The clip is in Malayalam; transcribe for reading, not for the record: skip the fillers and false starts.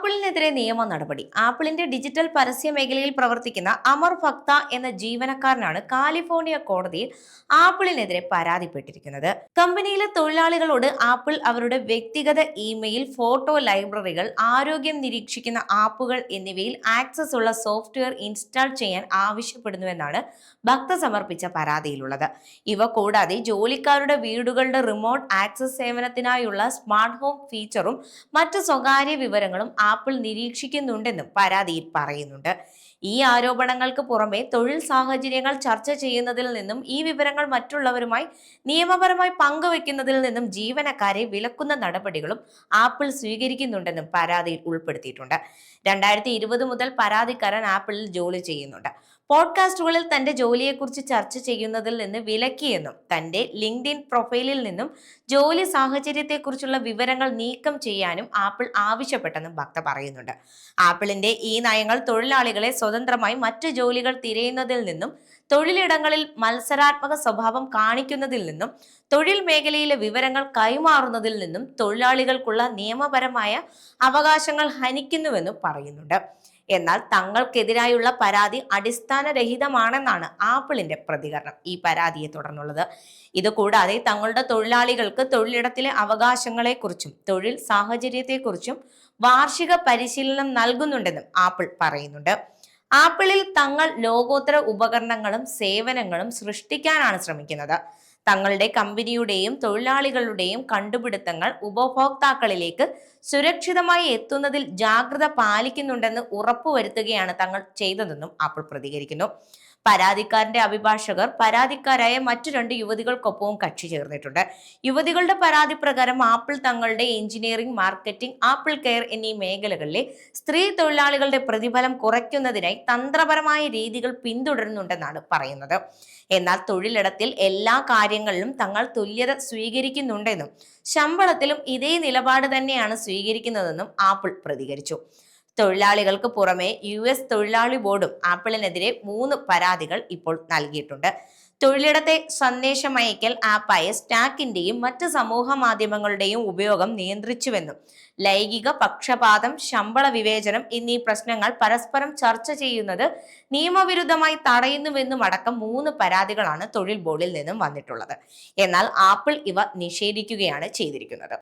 ആപ്പിളിനെതിരെ നിയമ നടപടി. ആപ്പിളിന്റെ ഡിജിറ്റൽ പരസ്യ മേഖലയിൽ പ്രവർത്തിക്കുന്ന അമർ ഭക്ത എന്ന ജീവനക്കാരനാണ് കാലിഫോർണിയ കോടതിയിൽ ആപ്പിളിനെതിരെ പരാതിപ്പെട്ടിരിക്കുന്നത്. കമ്പനിയിലെ തൊഴിലാളികളോട് ആപ്പിൾ അവരുടെ വ്യക്തിഗത ഇമെയിൽ, ഫോട്ടോ ലൈബ്രറികൾ, ആരോഗ്യം നിരീക്ഷിക്കുന്ന ആപ്പുകൾ എന്നിവയിൽ ആക്സസ് ഉള്ള സോഫ്റ്റ്വെയർ ഇൻസ്റ്റാൾ ചെയ്യാൻ ആവശ്യപ്പെടുന്നുവെന്നാണ് ഭക്ത സമർപ്പിച്ച പരാതിയിലുള്ളത്. ഇവ കൂടാതെ ജോലിക്കാരുടെ വീടുകളുടെ റിമോട്ട് ആക്സസ് സേവനത്തിനായുള്ള സ്മാർട്ട് ഹോം ഫീച്ചറും മറ്റു സ്വകാര്യ വിവരങ്ങളും ആപ്പിൾ നിരീക്ഷിക്കുന്നുണ്ടെന്നും പരാതിയിൽ പറയുന്നുണ്ട്. ഈ ആരോപണങ്ങൾക്ക് പുറമെ തൊഴിൽ സാഹചര്യങ്ങൾ ചർച്ച ചെയ്യുന്നതിൽ നിന്നും ഈ വിവരങ്ങൾ മറ്റുള്ളവരുമായി നിയമപരമായി പങ്കുവെക്കുന്നതിൽ നിന്നും ജീവനക്കാരെ വിലക്കുന്ന നടപടികളും ആപ്പിൾ സ്വീകരിക്കുന്നുണ്ടെന്നും പരാതിയിൽ ഉൾപ്പെടുത്തിയിട്ടുണ്ട്. 2020 മുതൽ പരാതിക്കാരൻ ആപ്പിളിൽ ജോലി ചെയ്യുന്നുണ്ട്. പോഡ്കാസ്റ്റുകളിൽ തന്റെ ജോലിയെക്കുറിച്ച് ചർച്ച ചെയ്യുന്നതിൽ നിന്ന് വിലക്കിയെന്നും തന്റെ ലിങ്ക്ഡിൻ പ്രൊഫൈലിൽ നിന്നും ജോലി സാഹചര്യത്തെക്കുറിച്ചുള്ള വിവരങ്ങൾ നീക്കം ചെയ്യാനും ആപ്പിൾ ആവശ്യപ്പെട്ടെന്നും ഭക്ത പറയുന്നുണ്ട്. ആപ്പിളിന്റെ ഈ നയങ്ങൾ തൊഴിലാളികളെ സ്വതന്ത്രമായി മറ്റു ജോലികൾ തിരയുന്നതിൽ നിന്നും, തൊഴിലിടങ്ങളിൽ മത്സരാത്മക സ്വഭാവം കാണിക്കുന്നതിൽ നിന്നും, തൊഴിൽ മേഖലയിലെ വിവരങ്ങൾ കൈമാറുന്നതിൽ നിന്നും തൊഴിലാളികൾക്കുള്ള നിയമപരമായ അവകാശങ്ങൾ ഹനിക്കുന്നുവെന്നും പറയുന്നുണ്ട്. എന്നാൽ തങ്ങൾക്കെതിരായുള്ള പരാതി അടിസ്ഥാനരഹിതമാണെന്നാണ് ആപ്പിളിന്റെ പ്രതികരണം ഈ പരാതിയെ തുടർന്നുള്ളത്. ഇതുകൂടാതെ തങ്ങളുടെ തൊഴിലാളികൾക്ക് തൊഴിലിടത്തിലെ അവകാശങ്ങളെക്കുറിച്ചും തൊഴിൽ സാഹചര്യത്തെക്കുറിച്ചും വാർഷിക പരിശീലനം നൽകുന്നുണ്ടെന്നും ആപ്പിൾ പറയുന്നുണ്ട്. ആപ്പിളിൽ തങ്ങൾ ലോകോത്തര ഉപകരണങ്ങളും സേവനങ്ങളും സൃഷ്ടിക്കാനാണ് ശ്രമിക്കുന്നത്. തങ്ങളുടെ കമ്പനിയുടെയും തൊഴിലാളികളുടെയും കണ്ടുപിടുത്തങ്ങൾ ഉപഭോക്താക്കളിലേക്ക് സുരക്ഷിതമായി എത്തുന്നതിൽ ജാഗ്രത പാലിക്കുന്നുണ്ടെന്ന് ഉറപ്പുവരുത്തുകയാണ് തങ്ങൾ ചെയ്തതെന്നും ആപ്പിൾ പ്രതികരിക്കുന്നു. പരാതിക്കാരന്റെ അഭിഭാഷകർ പരാതിക്കാരായ മറ്റു 2 യുവതികൾക്കൊപ്പവും കക്ഷി ചേർന്നിട്ടുണ്ട്. യുവതികളുടെ പരാതി പ്രകാരം ആപ്പിൾ തങ്ങളുടെ എഞ്ചിനീയറിംഗ്, മാർക്കറ്റിംഗ്, ആപ്പിൾ കെയർ എന്നീ മേഖലകളിലെ സ്ത്രീ തൊഴിലാളികളുടെ പ്രതിഫലം കുറയ്ക്കുന്നതിനായി തന്ത്രപരമായ രീതികൾ പിന്തുടരുന്നുണ്ടെന്നാണ് പറയുന്നത്. എന്നാൽ തൊഴിലിടത്തിൽ എല്ലാ കാര്യങ്ങളിലും തങ്ങൾ തുല്യത സ്വീകരിക്കുന്നുണ്ടെന്നും ശമ്പളത്തിലും ഇതേ നിലപാട് തന്നെയാണ് സ്വീകരിക്കുന്നതെന്നും ആപ്പിൾ പ്രതികരിച്ചു. തൊഴിലാളികൾക്ക് പുറമെ US തൊഴിലാളി ബോർഡും ആപ്പിളിനെതിരെ 3 പരാതികൾ ഇപ്പോൾ നൽകിയിട്ടുണ്ട്. തൊഴിലിടത്തെ സന്ദേശമയക്കൽ ആപ്പായ സ്റ്റാക്കിന്റെയും മറ്റ് സമൂഹ മാധ്യമങ്ങളുടെയും ഉപയോഗം നിയന്ത്രിച്ചുവെന്നും, ലൈംഗിക പക്ഷപാതം, ശമ്പള വിവേചനം എന്നീ പ്രശ്നങ്ങൾ പരസ്പരം ചർച്ച ചെയ്യുന്നത് നിയമവിരുദ്ധമായി തടയുന്നുവെന്നും അടക്കം 3 പരാതികളാണ് തൊഴിൽ ബോർഡിൽ നിന്നും വന്നിട്ടുള്ളത്. എന്നാൽ ആപ്പിൾ ഇവ നിഷേധിക്കുകയാണ് ചെയ്തിരിക്കുന്നത്.